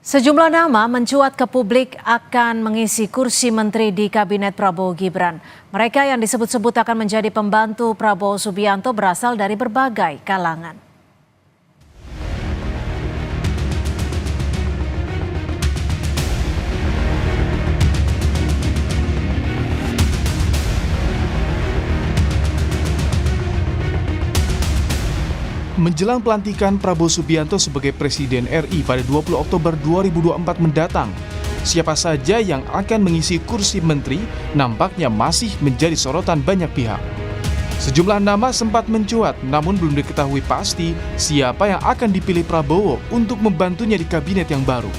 Sejumlah nama mencuat ke publik akan mengisi kursi menteri di Kabinet Prabowo Gibran. Mereka yang disebut-sebut akan menjadi pembantu Prabowo Subianto berasal dari berbagai kalangan. Menjelang pelantikan Prabowo Subianto sebagai Presiden RI pada 20 Oktober 2024 mendatang, siapa saja yang akan mengisi kursi menteri nampaknya masih menjadi sorotan banyak pihak. Sejumlah nama sempat mencuat, namun belum diketahui pasti siapa yang akan dipilih Prabowo untuk membantunya di kabinet yang baru.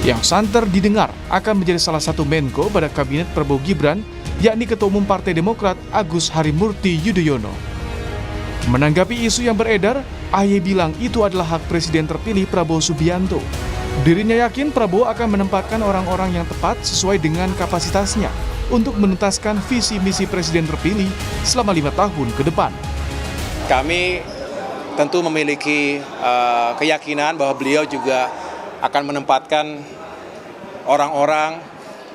Yang santer didengar akan menjadi salah satu Menko pada kabinet Prabowo Gibran, yakni Ketua Umum Partai Demokrat Agus Harimurti Yudhoyono. Menanggapi isu yang beredar, AHY bilang itu adalah hak Presiden terpilih Prabowo Subianto. Dirinya yakin Prabowo akan menempatkan orang-orang yang tepat sesuai dengan kapasitasnya untuk menuntaskan visi misi Presiden terpilih selama 5 tahun ke depan. Kami tentu memiliki keyakinan bahwa beliau juga akan menempatkan orang-orang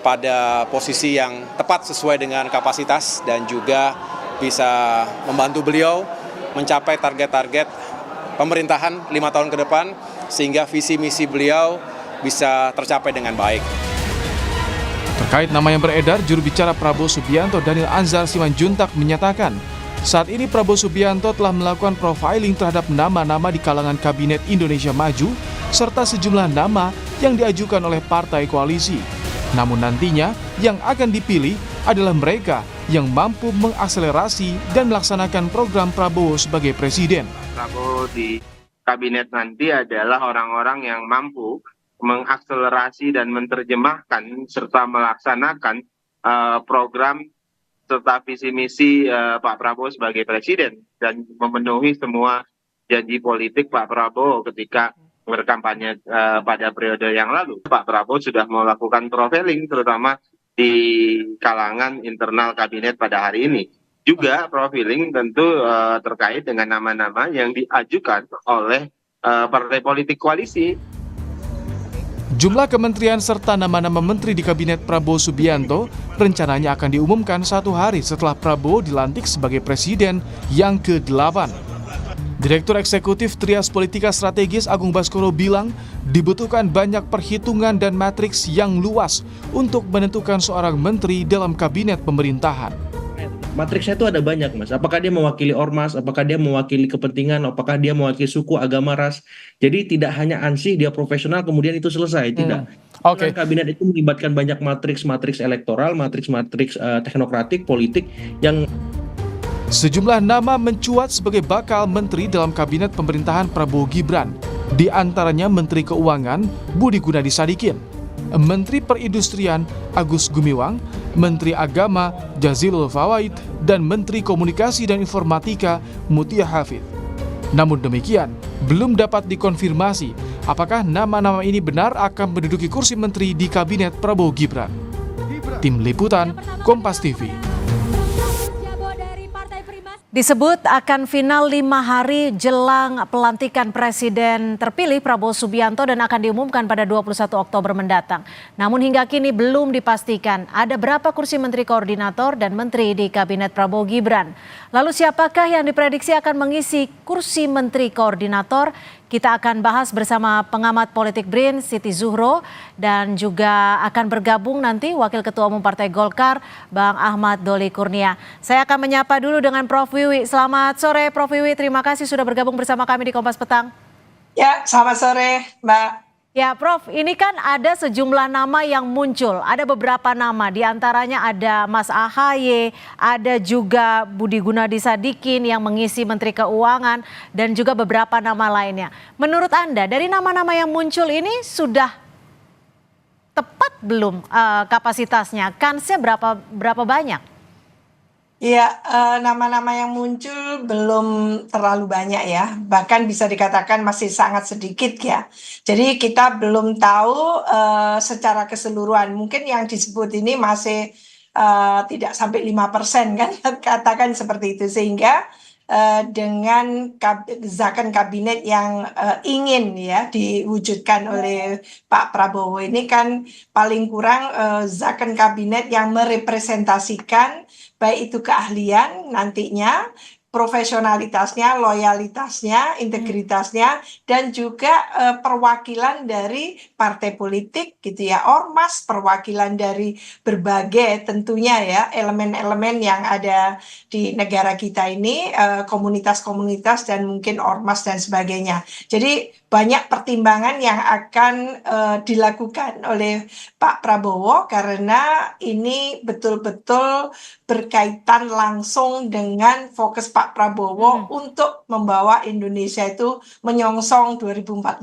pada posisi yang tepat sesuai dengan kapasitas dan juga bisa membantu beliau mencapai target-target pemerintahan 5 tahun ke depan sehingga visi misi beliau bisa tercapai dengan baik. Terkait nama yang beredar, juru bicara Prabowo Subianto Daniel Anzar Simanjuntak menyatakan, saat ini Prabowo Subianto telah melakukan profiling terhadap nama-nama di kalangan Kabinet Indonesia Maju serta sejumlah nama yang diajukan oleh partai koalisi. Namun nantinya yang akan dipilih adalah mereka yang mampu mengakselerasi dan melaksanakan program Prabowo sebagai presiden. Prabowo di kabinet nanti adalah orang-orang yang mampu mengakselerasi dan menerjemahkan serta melaksanakan program serta visi misi Pak Prabowo sebagai presiden dan memenuhi semua janji politik Pak Prabowo ketika berkampanye pada periode yang lalu. Pak Prabowo sudah melakukan profiling terutama di kalangan internal kabinet pada hari ini. Juga profiling tentu terkait dengan nama-nama yang diajukan oleh partai politik koalisi. Jumlah kementerian serta nama-nama menteri di Kabinet Prabowo Subianto rencananya akan diumumkan 1 hari setelah Prabowo dilantik sebagai presiden yang ke-8. Direktur Eksekutif Trias Politika Strategis Agung Baskoro bilang dibutuhkan banyak perhitungan dan matriks yang luas untuk menentukan seorang menteri dalam kabinet pemerintahan. Matriksnya itu ada banyak, Mas. Apakah dia mewakili ormas, apakah dia mewakili kepentingan, apakah dia mewakili suku, agama, ras. Jadi tidak hanya ansih dia profesional kemudian itu selesai, tidak. Oke. Kabinet itu melibatkan banyak matriks elektoral, matriks teknokratik, politik yang Sejumlah nama mencuat sebagai bakal menteri dalam kabinet pemerintahan Prabowo Gibran. Di antaranya Menteri Keuangan Budi Gunadi Sadikin, Menteri Perindustrian Agus Gumiwang, Menteri Agama Jazilul Fawait, dan Menteri Komunikasi dan Informatika Mutia Hafid. Namun demikian, belum dapat dikonfirmasi apakah nama-nama ini benar akan menduduki kursi menteri di kabinet Prabowo Gibran. Tim Liputan, Kompas TV. Disebut akan final 5 hari jelang pelantikan Presiden terpilih Prabowo Subianto dan akan diumumkan pada 21 Oktober mendatang. Namun hingga kini belum dipastikan ada berapa kursi Menteri Koordinator dan Menteri di Kabinet Prabowo Gibran. Lalu siapakah yang diprediksi akan mengisi kursi Menteri Koordinator? Kita akan bahas bersama pengamat politik BRIN Siti Zuhro dan juga akan bergabung nanti Wakil Ketua Umum Partai Golkar Bang Ahmad Doli Kurnia. Saya akan menyapa dulu dengan Prof. Wiwi. Selamat sore Prof. Wiwi, terima kasih sudah bergabung bersama kami di Kompas Petang. Ya, selamat sore Mbak. Ya Prof, ini kan ada sejumlah nama yang muncul, ada beberapa nama, diantaranya ada Mas AHY, ada juga Budi Gunadi Sadikin yang mengisi Menteri Keuangan, dan juga beberapa nama lainnya. Menurut Anda, dari nama-nama yang muncul ini sudah tepat belum kapasitasnya? Kansnya berapa banyak? Ya, nama-nama yang muncul belum terlalu banyak ya, bahkan bisa dikatakan masih sangat sedikit ya. Jadi kita belum tahu secara keseluruhan, mungkin yang disebut ini masih tidak sampai 5% kan, katakan seperti itu. Sehingga dengan zakon kabinet yang ingin ya diwujudkan oleh Pak Prabowo ini kan paling kurang zakon kabinet yang merepresentasikan baik itu keahlian nantinya, profesionalitasnya, loyalitasnya, integritasnya, dan juga perwakilan dari partai politik gitu ya, ormas, perwakilan dari berbagai tentunya ya elemen-elemen yang ada di negara kita ini, komunitas-komunitas dan mungkin ormas dan sebagainya. Jadi banyak pertimbangan yang akan dilakukan oleh Pak Prabowo karena ini betul-betul berkaitan langsung dengan fokus Pak Prabowo untuk membawa Indonesia itu menyongsong 2045.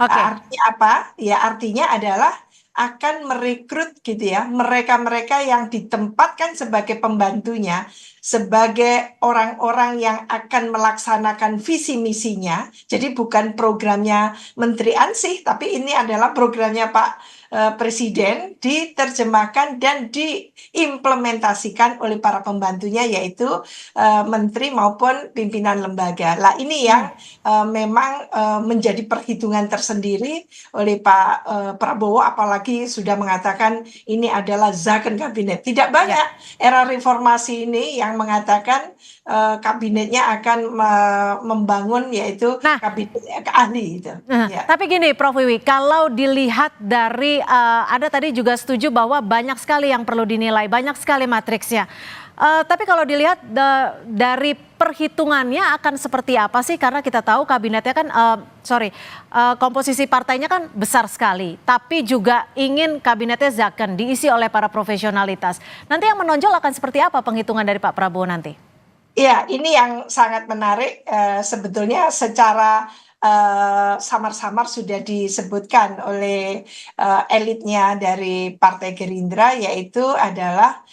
Oke. Artinya apa? Ya artinya adalah akan merekrut gitu ya mereka-mereka yang ditempatkan sebagai pembantunya, sebagai orang-orang yang akan melaksanakan visi misinya. Jadi bukan programnya Menteri Ansih, tapi ini adalah programnya Pak Presiden diterjemahkan dan diimplementasikan oleh para pembantunya yaitu menteri maupun pimpinan lembaga. Lah ini yang memang menjadi perhitungan tersendiri oleh Pak Prabowo, apalagi sudah mengatakan ini adalah zakon kabinet. Tidak banyak era reformasi ini yang mengatakan kabinetnya akan membangun yaitu kabinet ahli itu. Tapi gini Prof Wiwi, kalau dilihat dari ada tadi juga setuju bahwa banyak sekali yang perlu dinilai, banyak sekali matriksnya. Tapi kalau dilihat dari perhitungannya akan seperti apa sih? Karena kita tahu kabinetnya kan, komposisi partainya kan besar sekali. Tapi juga ingin kabinetnya zakon, diisi oleh para profesionalitas. Nanti yang menonjol akan seperti apa penghitungan dari Pak Prabowo nanti? Ya, ini yang sangat menarik sebetulnya secara samar-samar sudah disebutkan oleh elitnya dari Partai Gerindra, yaitu adalah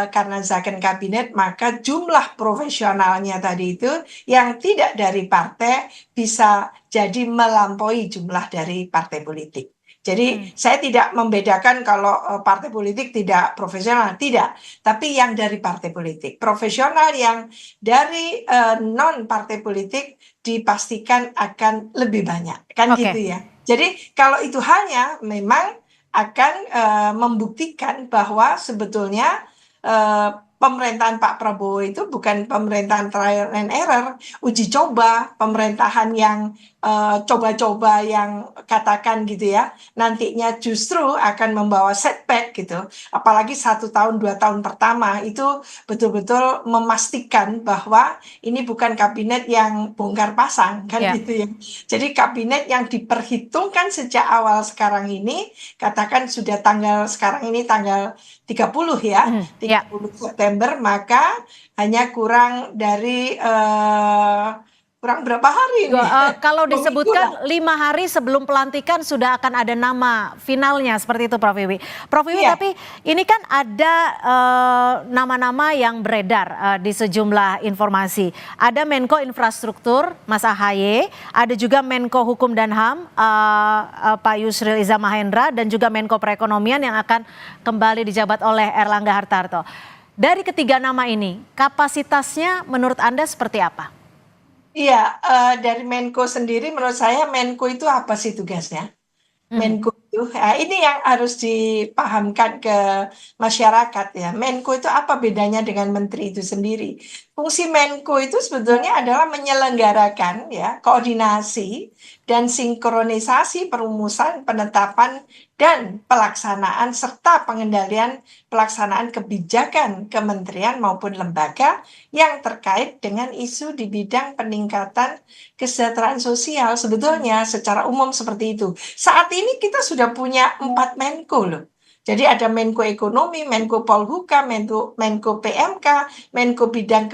karena zakon kabinet maka jumlah profesionalnya tadi itu yang tidak dari partai bisa jadi melampaui jumlah dari partai politik. Jadi saya tidak membedakan kalau partai politik tidak profesional, tidak. Tapi yang dari partai politik. Profesional yang dari non-partai politik dipastikan akan lebih banyak. Kan gitu ya. Jadi kalau itu hanya memang akan membuktikan bahwa sebetulnya pemerintahan Pak Prabowo itu bukan pemerintahan trial and error, uji coba, pemerintahan yang coba-coba yang katakan gitu ya, nantinya justru akan membawa setback gitu. Apalagi 1 tahun 2 tahun pertama itu betul-betul memastikan bahwa ini bukan kabinet yang bongkar pasang kan gitu ya. Jadi kabinet yang diperhitungkan sejak awal sekarang ini, katakan sudah sekarang ini tanggal 30 ya, 30 September, maka hanya kurang dari kurang berapa hari ini? Kalau disebutkan 5 hari sebelum pelantikan sudah akan ada nama finalnya seperti itu Prof Wiwi. Prof Wiwi, tapi ini kan ada nama-nama yang beredar di sejumlah informasi. Ada Menko Infrastruktur Mas Ahaye, ada juga Menko Hukum dan HAM Pak Yusril Iza Mahendra, dan juga Menko Perekonomian yang akan kembali dijabat oleh Erlangga Hartarto. Dari ketiga nama ini, kapasitasnya menurut Anda seperti apa? Iya, dari Menko sendiri menurut saya Menko itu apa sih tugasnya? Menko itu, ini yang harus dipahamkan ke masyarakat ya. Menko itu apa bedanya dengan menteri itu sendiri? Fungsi Menko itu sebetulnya adalah menyelenggarakan ya koordinasi dan sinkronisasi perumusan, penetapan dan pelaksanaan serta pengendalian pelaksanaan kebijakan kementerian maupun lembaga yang terkait dengan isu di bidang peningkatan kesejahteraan sosial. Sebetulnya secara umum seperti itu. Saat ini kita sudah punya 4 Menko loh. Jadi ada Menko Ekonomi, Menko Polhukam, Menko PMK, Menko Bidang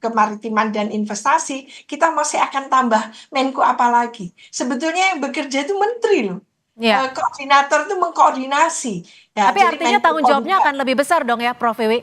Kemaritiman dan Investasi. Kita masih akan tambah Menko apa lagi? Sebetulnya yang bekerja itu menteri loh. Koordinator itu mengkoordinasi. Ya, tapi artinya tanggung jawabnya akan lebih besar dong ya Prof Wiwi?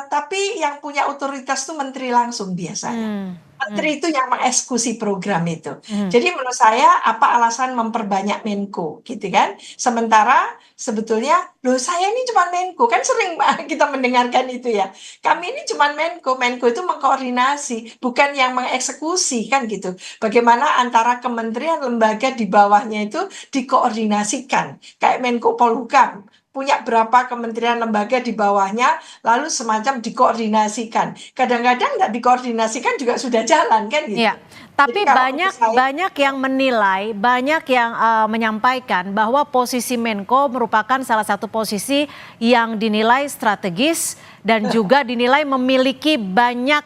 Tapi yang punya otoritas itu menteri langsung biasanya. Menteri itu yang mengeksekusi program itu. Jadi menurut saya apa alasan memperbanyak Menko gitu kan? Sementara sebetulnya loh saya ini cuma Menko kan sering kita mendengarkan itu ya. Kami ini cuma Menko, Menko itu mengkoordinasi bukan yang mengeksekusi kan gitu. Bagaimana antara kementerian lembaga di bawahnya itu dikoordinasikan kayak Menko Polhukam punya berapa kementerian lembaga di bawahnya, lalu semacam dikoordinasikan. Kadang-kadang nggak dikoordinasikan juga sudah jalan kan gitu. Iya, Jadi tapi kalau banyak menurut saya, banyak yang menilai, banyak yang menyampaikan bahwa posisi Menko merupakan salah satu posisi yang dinilai strategis dan juga dinilai memiliki banyak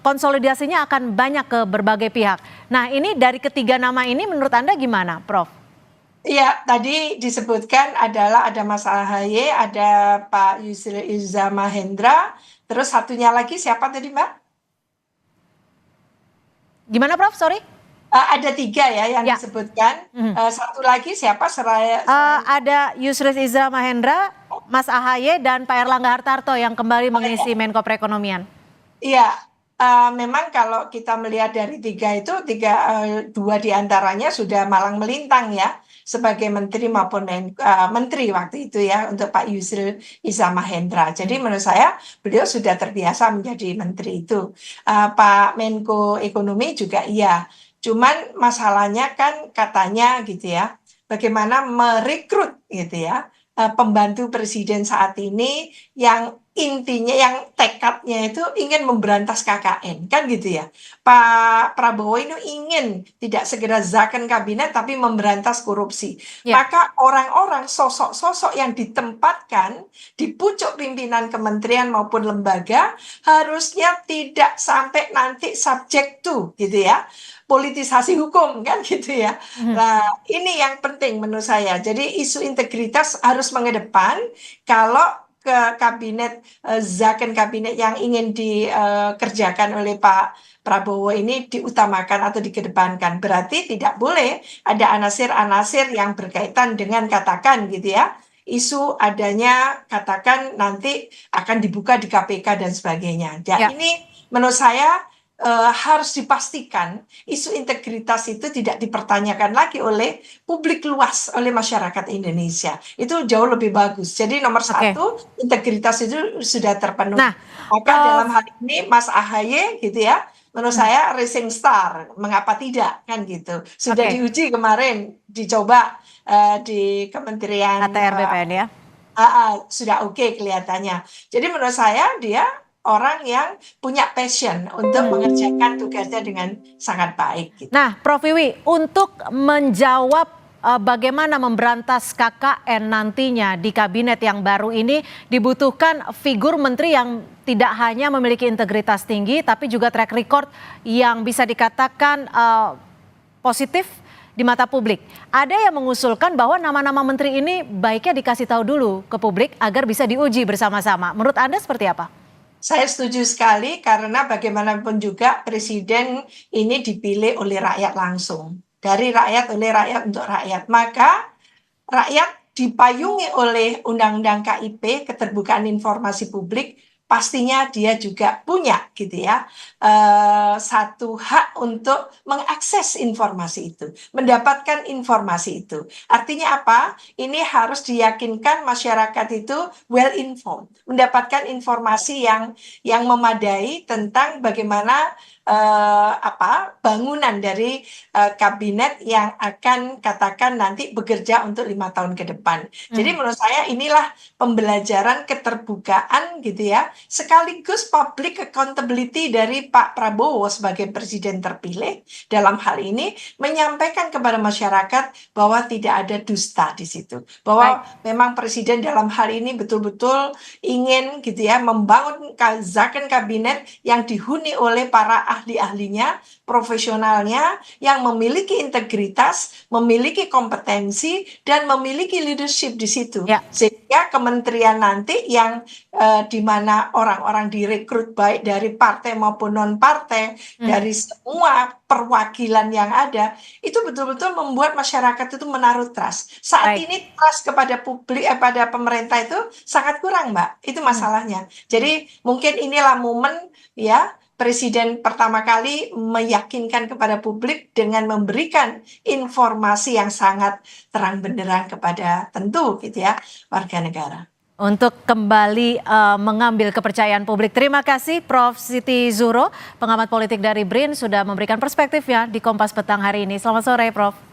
konsolidasinya akan banyak ke berbagai pihak. Nah, ini dari ketiga nama ini menurut Anda gimana, Prof? iya tadi disebutkan adalah ada Mas AHY, ada Pak Yusril Iza Mahendra, terus satunya lagi siapa tadi Mbak? Gimana, Prof? Sorry. Ada 3 ya yang Ya. disebutkan. Satu lagi siapa Seraya? Ada Yusril Iza Mahendra, Mas AHY, dan Pak Erlangga Hartarto yang kembali mengisi Menko Perekonomian. Iya, memang kalau kita melihat dari 3 itu, 2 diantaranya sudah malang melintang ya, sebagai menteri maupun menteri waktu itu ya, untuk Pak Yusril Iza Mahendra. Jadi menurut saya beliau sudah terbiasa menjadi menteri itu. Pak Menko Ekonomi juga iya. Cuman masalahnya kan katanya gitu ya, bagaimana merekrut gitu ya, pembantu presiden saat ini yang intinya yang tekadnya itu ingin memberantas KKN kan gitu ya. Pak Prabowo ini ingin tidak segera zakon kabinet tapi memberantas korupsi. Ya. Maka orang-orang sosok-sosok yang ditempatkan di pucuk pimpinan kementerian maupun lembaga harusnya tidak sampai nanti subject to gitu ya, politisasi hukum kan gitu ya. Nah, ini yang penting menurut saya. Jadi isu integritas harus mengedepan kalau ke kabinet zakon kabinet yang ingin dikerjakan oleh Pak Prabowo ini diutamakan atau dikedepankan. Berarti tidak boleh ada anasir-anasir yang berkaitan dengan katakan gitu ya, isu adanya katakan nanti akan dibuka di KPK dan sebagainya. Ya. Ini menurut saya harus dipastikan isu integritas itu tidak dipertanyakan lagi oleh publik luas, oleh masyarakat Indonesia. Itu jauh lebih bagus. Jadi nomor satu, integritas itu sudah terpenuhi. Nah, maka dalam hal ini Mas AHY gitu ya, menurut saya rising star. Mengapa tidak kan gitu. Sudah diuji kemarin, dicoba di Kementerian ATR BPN ya. sudah oke kelihatannya. Jadi menurut saya dia orang yang punya passion untuk mengerjakan tugasnya dengan sangat baik. Gitu. Nah, Prof Wiwi, untuk menjawab bagaimana memberantas KKN nantinya di kabinet yang baru ini dibutuhkan figur menteri yang tidak hanya memiliki integritas tinggi, tapi juga track record yang bisa dikatakan positif di mata publik. Ada yang mengusulkan bahwa nama-nama menteri ini baiknya dikasih tahu dulu ke publik agar bisa diuji bersama-sama. Menurut Anda seperti apa? Saya setuju sekali karena bagaimanapun juga presiden ini dipilih oleh rakyat langsung. Dari rakyat, oleh rakyat, untuk rakyat. Maka rakyat dipayungi oleh Undang-Undang KIP, Keterbukaan Informasi Publik, pastinya dia juga punya gitu ya, satu hak untuk mengakses informasi itu, mendapatkan informasi itu. Artinya apa? Ini harus diyakinkan masyarakat itu well informed, mendapatkan informasi yang memadai tentang bagaimana bangunan dari kabinet yang akan katakan nanti bekerja untuk 5 tahun ke depan. Jadi menurut saya inilah pembelajaran keterbukaan gitu ya, sekaligus public accountability dari Pak Prabowo sebagai presiden terpilih dalam hal ini menyampaikan kepada masyarakat bahwa tidak ada dusta di situ, bahwa memang presiden dalam hal ini betul-betul ingin gitu ya membangun zakon kabinet yang dihuni oleh para ahli-ahlinya, profesionalnya yang memiliki integritas, memiliki kompetensi dan memiliki leadership di situ. Ya. Sehingga kementerian nanti yang di mana orang-orang direkrut baik dari partai maupun non-partai, dari semua perwakilan yang ada, itu betul-betul membuat masyarakat itu menaruh trust. Saat ini trust kepada publik, pada pemerintah itu sangat kurang, Mbak. Itu masalahnya. Jadi mungkin inilah momen ya Presiden pertama kali meyakinkan kepada publik dengan memberikan informasi yang sangat terang benderang kepada tentu gitu ya warga negara. Untuk kembali mengambil kepercayaan publik. Terima kasih Prof. Siti Zuhro, pengamat politik dari BRIN, sudah memberikan perspektifnya di Kompas Petang hari ini. Selamat sore, Prof.